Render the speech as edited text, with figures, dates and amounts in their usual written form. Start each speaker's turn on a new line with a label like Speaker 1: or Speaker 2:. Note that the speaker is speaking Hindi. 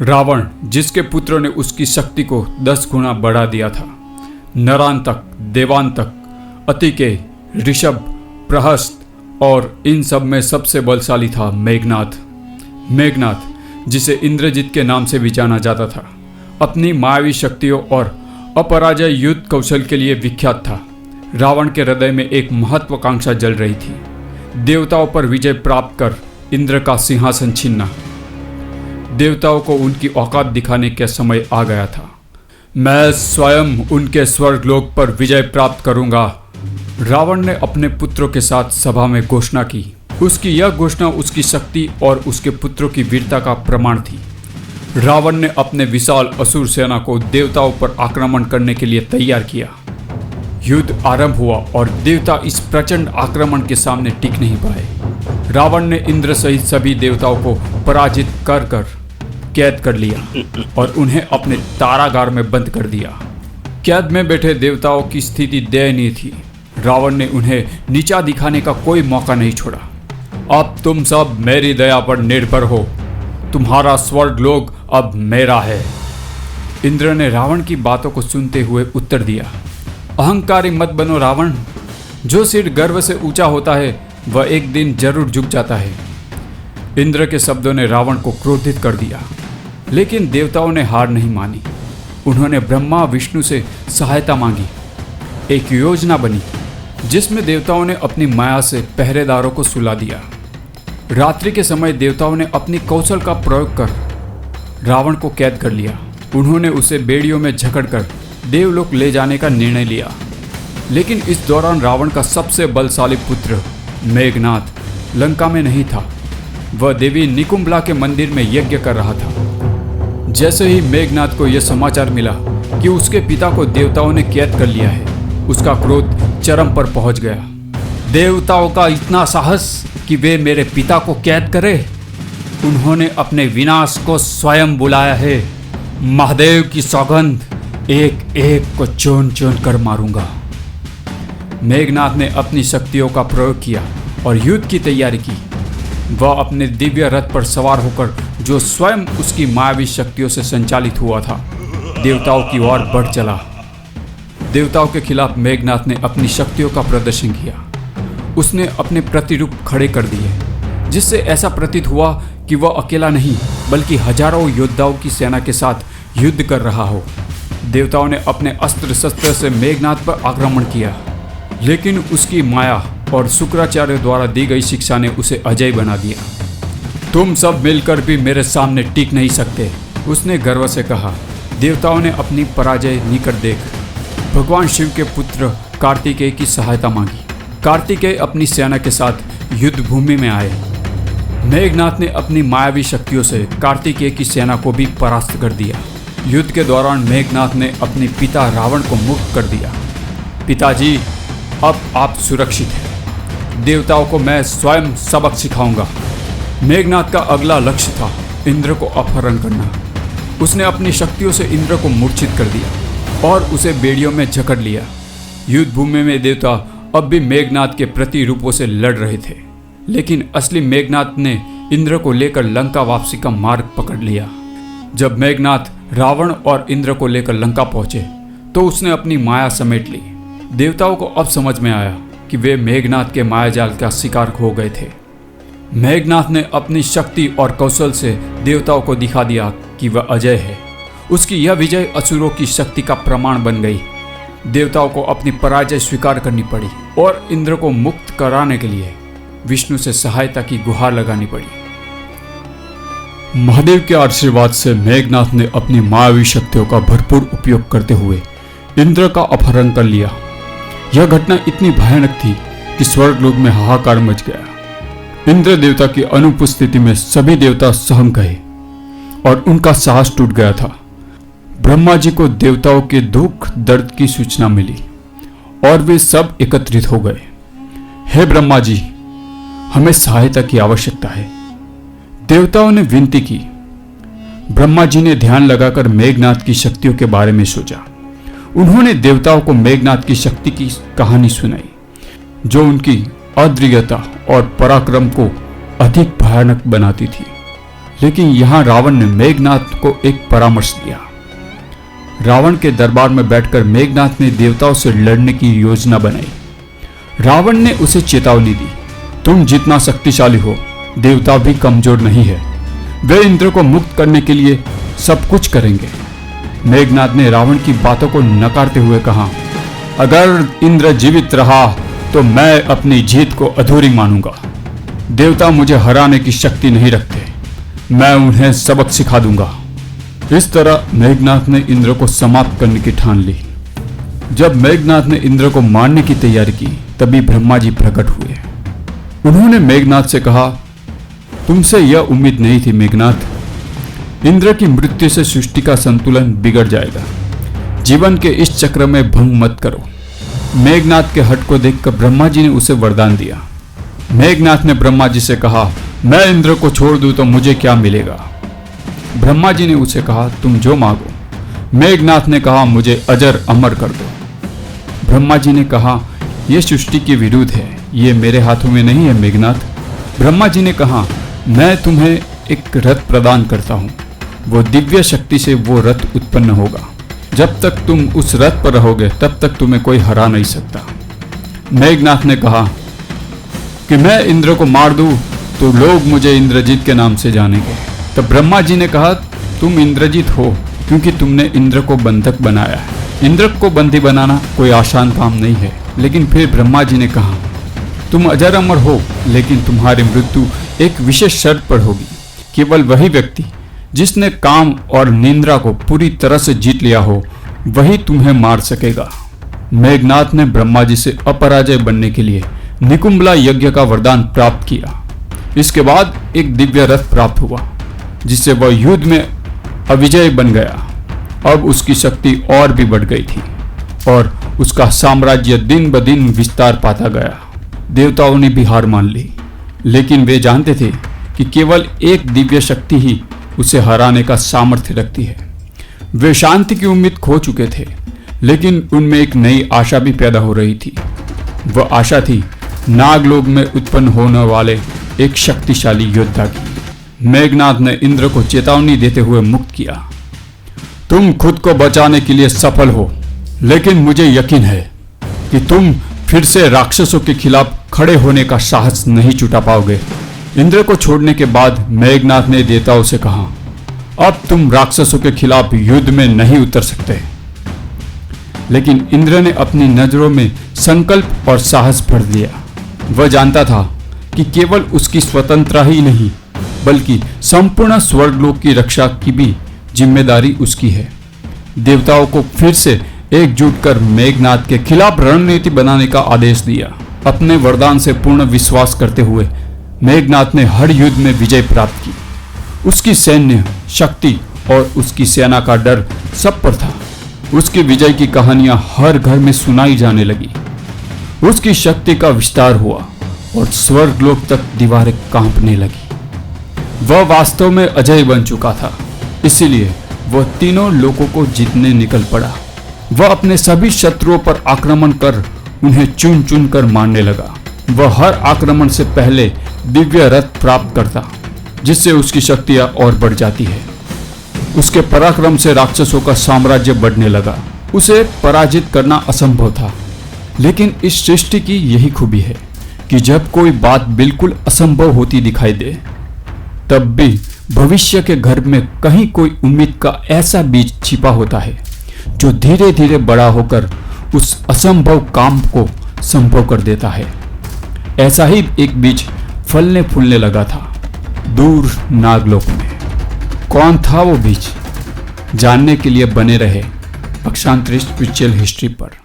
Speaker 1: रावण, जिसके पुत्रों ने उसकी शक्ति को 10 गुना बढ़ा दिया था। नरांतक, देवांतक, अतिकेय, ऋषभ, प्रहस्त और इन सब में सबसे बलशाली था मेघनाथ। मेघनाथ, जिसे इंद्रजित के नाम से भी जाना जाता था, अपनी मायावी शक्तियों और अपराजय युद्ध कौशल के लिए विख्यात था। रावण के हृदय में एक महत्वाकांक्षा जल रही थी, देवताओं पर विजय प्राप्त कर इंद्र का सिंहासन छीनना। देवताओं को उनकी औकात दिखाने का समय आ गया था। मैं स्वयं उनके स्वर्गलोक पर विजय प्राप्त करूंगा, रावण ने अपने पुत्रों के साथ सभा में घोषणा की। उसकी यह घोषणा उसकी शक्ति और उसके पुत्रों की वीरता का प्रमाण थी। रावण ने अपने विशाल असुर सेना को देवताओं पर आक्रमण करने के लिए तैयार किया। युद्ध आरंभ हुआ और देवता इस प्रचंड आक्रमण के सामने टिक नहीं पाए। रावण ने इंद्र सहित सभी देवताओं को पराजित कर कैद कर लिया और उन्हें अपने तारागार में बंद कर दिया। कैद में बैठे देवताओं की स्थिति दयनीय थी। रावण ने उन्हें नीचा दिखाने का कोई मौका नहीं छोड़ा। अब तुम सब मेरी दया पर निर्भर हो, तुम्हारा स्वर्गलोक अब मेरा है। इंद्र ने रावण की बातों को सुनते हुए उत्तर दिया, अहंकारी मत बनो रावण। जो सिर गर्व से ऊंचा होता है वह एक दिन जरूर झुक जाता है। इंद्र के शब्दों ने रावण को क्रोधित कर दिया, लेकिन देवताओं ने हार नहीं मानी। उन्होंने ब्रह्मा विष्णु से सहायता मांगी। एक योजना बनी जिसमें देवताओं ने अपनी माया से पहरेदारों को सुला दिया। रात्रि के समय देवताओं ने अपनी कौशल का प्रयोग कर रावण को कैद कर लिया। उन्होंने उसे बेड़ियों में जकड़कर देवलोक ले जाने का निर्णय लिया। लेकिन इस दौरान रावण का सबसे बलशाली पुत्र मेघनाथ लंका में नहीं था। वह देवी निकुंभला के मंदिर में यज्ञ कर रहा था। जैसे ही मेघनाथ को यह समाचार मिला कि उसके पिता को देवताओं ने कैद कर लिया है, उसका क्रोध चरम पर पहुंच गया। देवताओं का इतना साहस कि वे मेरे पिता को कैद करे। उन्होंने अपने विनाश को स्वयं बुलाया है। महादेव की सौगंध, एक एक को चोन चोन कर मारूंगा। मेघनाथ ने अपनी शक्तियों का प्रयोग किया और युद्ध की तैयारी की। वह अपने दिव्य रथ पर सवार होकर, जो स्वयं उसकी मायावी शक्तियों से संचालित हुआ था, देवताओं की ओर बढ़ चला। देवताओं के खिलाफ मेघनाथ ने अपनी शक्तियों का प्रदर्शन किया। उसने अपने प्रतिरूप खड़े कर दिए, जिससे ऐसा प्रतीत हुआ कि वह अकेला नहीं बल्कि हजारों योद्धाओं की सेना के साथ युद्ध कर रहा हो। देवताओं ने अपने अस्त्र शस्त्र से मेघनाथ पर आक्रमण किया, लेकिन उसकी माया और शुक्राचार्य द्वारा दी गई शिक्षा ने उसे अजय बना दिया। तुम सब मिलकर भी मेरे सामने टिक नहीं सकते, उसने गर्व से कहा। देवताओं ने अपनी पराजय निकट देख भगवान शिव के पुत्र कार्तिकेय की सहायता मांगी। कार्तिकेय अपनी सेना के साथ युद्ध भूमि में आए। मेघनाथ ने अपनी मायावी शक्तियों से कार्तिकेय की सेना को भी परास्त कर दिया। युद्ध के दौरान मेघनाथ ने अपने पिता रावण को मुक्त कर दिया। पिताजी, अब आप सुरक्षित हैं। देवताओं को मैं स्वयं सबक सिखाऊंगा। मेघनाथ का अगला लक्ष्य था इंद्र को अपहरण करना। उसने अपनी शक्तियों से इंद्र को मूर्छित कर दिया और उसे बेड़ियों में जकड़ लिया। युद्ध भूमि में देवता अब भी मेघनाथ के प्रतिरूपों से लड़ रहे थे, लेकिन असली मेघनाथ ने इंद्र को लेकर लंका वापसी का मार्ग पकड़ लिया। जब मेघनाथ रावण और इंद्र को लेकर लंका पहुंचे तो उसने अपनी माया समेट ली। देवताओं को अब समझ में आया कि वे मेघनाथ के मायाजाल का शिकार हो गए थे। मेघनाथ ने अपनी शक्ति और कौशल से देवताओं को दिखा दिया कि वह अजय है। उसकी यह विजय असुरों की शक्ति का प्रमाण बन गई। देवताओं को अपनी पराजय स्वीकार करनी पड़ी और इंद्र को मुक्त कराने के लिए विष्णु से सहायता की गुहार लगानी पड़ी। महादेव के आशीर्वाद से मेघनाथ ने अपनी मायावी शक्तियों का भरपूर उपयोग करते हुए इंद्र का अपहरण कर लिया। यह घटना इतनी भयानक थी कि स्वर्गलोक में हाहाकार मच गया। इंद्र देवता की अनुपस्थिति में सभी देवता सहम गए और उनका साहस टूट गया था। ब्रह्मा जी को देवताओं के दुख दर्द की सूचना मिली और वे सब एकत्रित हो गए। हे ब्रह्मा जी, हमें सहायता की आवश्यकता है। देवताओं ने विनती की। ब्रह्मा जी ने ध्यान लगाकर मेघनाथ की शक्तियों के बारे में सोचा। उन्होंने देवताओं को मेघनाथ की शक्ति की कहानी सुनाई, जो उनकी अद्वितीयता और पराक्रम को अधिक भयानक बनाती थी। लेकिन यहाँ रावण ने मेघनाथ को एक परामर्श दिया। रावण के दरबार में बैठकर मेघनाथ ने देवताओं से लड़ने की योजना बनाई। रावण ने उसे चेतावनी दी, तुम जितना शक्तिशाली हो, देवता भी कमजोर नहीं है। वे इंद्र को मुक्त करने के लिए सब कुछ करेंगे। मेघनाथ ने रावण की बातों को नकारते हुए कहा, अगर इंद्र जीवित रहा तो मैं अपनी जीत को अधूरी मानूंगा। देवता मुझे हराने की शक्ति नहीं रखते, मैं उन्हें सबक सिखा दूंगा। इस तरह मेघनाथ ने इंद्र को समाप्त करने की ठान ली। जब मेघनाथ ने इंद्र को मारने की तैयारी की, तभी ब्रह्मा जी प्रकट हुए। उन्होंने मेघनाथ से कहा, तुमसे यह उम्मीद नहीं थी मेघनाथ। इंद्र की मृत्यु से सृष्टि का संतुलन बिगड़ जाएगा। जीवन के इस चक्र में भंग मत करो। मेघनाथ के हट को देखकर ब्रह्मा जी ने उसे वरदान दिया। मेघनाथ ने ब्रह्मा जी से कहा, मैं इंद्र को छोड़ दूं तो मुझे क्या मिलेगा? ब्रह्मा जी ने उसे कहा, तुम जो मांगो। मेघनाथ ने कहा, मुझे अजर अमर कर दो। ब्रह्मा जी ने कहा, यह सृष्टि के विरुद्ध है, ये मेरे हाथों में नहीं है मेघनाथ। ब्रह्मा जी ने कहा, मैं तुम्हें एक रथ प्रदान करता हूँ, वो दिव्य शक्ति से वो रथ उत्पन्न होगा। जब तक तुम उस रथ पर रहोगे तब तक तुम्हें कोई हरा नहीं सकता। मेघनाथ ने कहा कि मैं इंद्र को मार दूं तो लोग मुझे इंद्रजीत के नाम से जानेंगे। तब ब्रह्मा जी ने कहा, तुम इंद्रजीत हो क्योंकि तुमने इंद्र को बंधक बनाया है। इंद्र को बंदी बनाना कोई आसान काम नहीं है। लेकिन फिर ब्रह्मा जी ने कहा, तुम अजर अमर हो, लेकिन तुम्हारी मृत्यु एक विशेष शर्त पर होगी। केवल वही व्यक्ति जिसने काम और निंद्रा को पूरी तरह से जीत लिया हो, वही तुम्हें मार सकेगा। मेघनाथ ने ब्रह्मा जी से अपराजय बनने के लिए निकुंभला यज्ञ का वरदान प्राप्त किया। इसके बाद एक दिव्य रथ प्राप्त हुआ, जिससे वह युद्ध में अविजय बन गया। अब उसकी शक्ति और भी बढ़ गई थी और उसका साम्राज्य दिन ब दिन विस्तार पाता गया। देवताओं ने भी हार मान ली, लेकिन वे जानते थे कि केवल एक दिव्य शक्ति ही उसे हराने का सामर्थ्य रखती है। वे शांति की उम्मीद खो चुके थे, लेकिन उनमें एक नई आशा भी पैदा हो रही थी। वह आशा थी नागलोक में उत्पन्न होने वाले एक शक्तिशाली योद्धा की। मेघनाथ ने इंद्र को चेतावनी देते हुए मुक्त किया, तुम खुद को बचाने के लिए सफल हो, लेकिन मुझे यकीन है कि तुम फिर से राक्षसों के खिलाफ खड़े होने का साहस नहीं जुटा पाओगे। इंद्र को छोड़ने के बाद मेघनाथ ने देवताओं से कहा, अब तुम राक्षसों के खिलाफ युद्ध में नहीं उतर सकते। लेकिन इंद्र ने अपनी नजरों में संकल्प और साहस भर दिया। वह जानता था कि केवल उसकी स्वतंत्रता ही नहीं, बल्कि संपूर्ण स्वर्गलोक की रक्षा की भी जिम्मेदारी उसकी है। देवताओं को फिर से एकजुट कर मेघनाथ के खिलाफ रणनीति बनाने का आदेश दिया। अपने वरदान से पूर्ण विश्वास करते हुए मेघनाथ ने हर युद्ध में विजय प्राप्त की। उसकी सैन्य शक्ति और उसकी सेना का डर सब पर था। उसकी विजय की कहानियां हर घर में सुनाई जाने लगी। उसकी शक्ति का विस्तार हुआ और स्वर्गलोक तक दीवारें कांपने लगी। वह वास्तव में अजय बन चुका था, इसीलिए वह तीनों लोगों को जीतने निकल पड़ा। वह अपने सभी शत्रुओं पर आक्रमण कर उन्हें चुन चुन कर मारने लगा। वह हर आक्रमण से पहले दिव्य रथ प्राप्त करता, जिससे उसकी शक्तियां और बढ़ जाती है। उसके पराक्रम से राक्षसों का साम्राज्य बढ़ने लगा। उसे पराजित करना असंभव था, लेकिन इस सृष्टि की यही खूबी है कि जब कोई बात बिल्कुल असंभव होती दिखाई दे, तब भी भविष्य के घर में कहीं कोई उम्मीद का ऐसा बीज छिपा होता है जो धीरे धीरे बड़ा होकर उस असंभव काम को संभव कर देता है। ऐसा ही एक बीज फलने फूलने लगा था दूर नागलोक में। कौन था वो बीज? जानने के लिए बने रहे अक्षांतरिक्ष स्पिरिचुअल हिस्ट्री पर।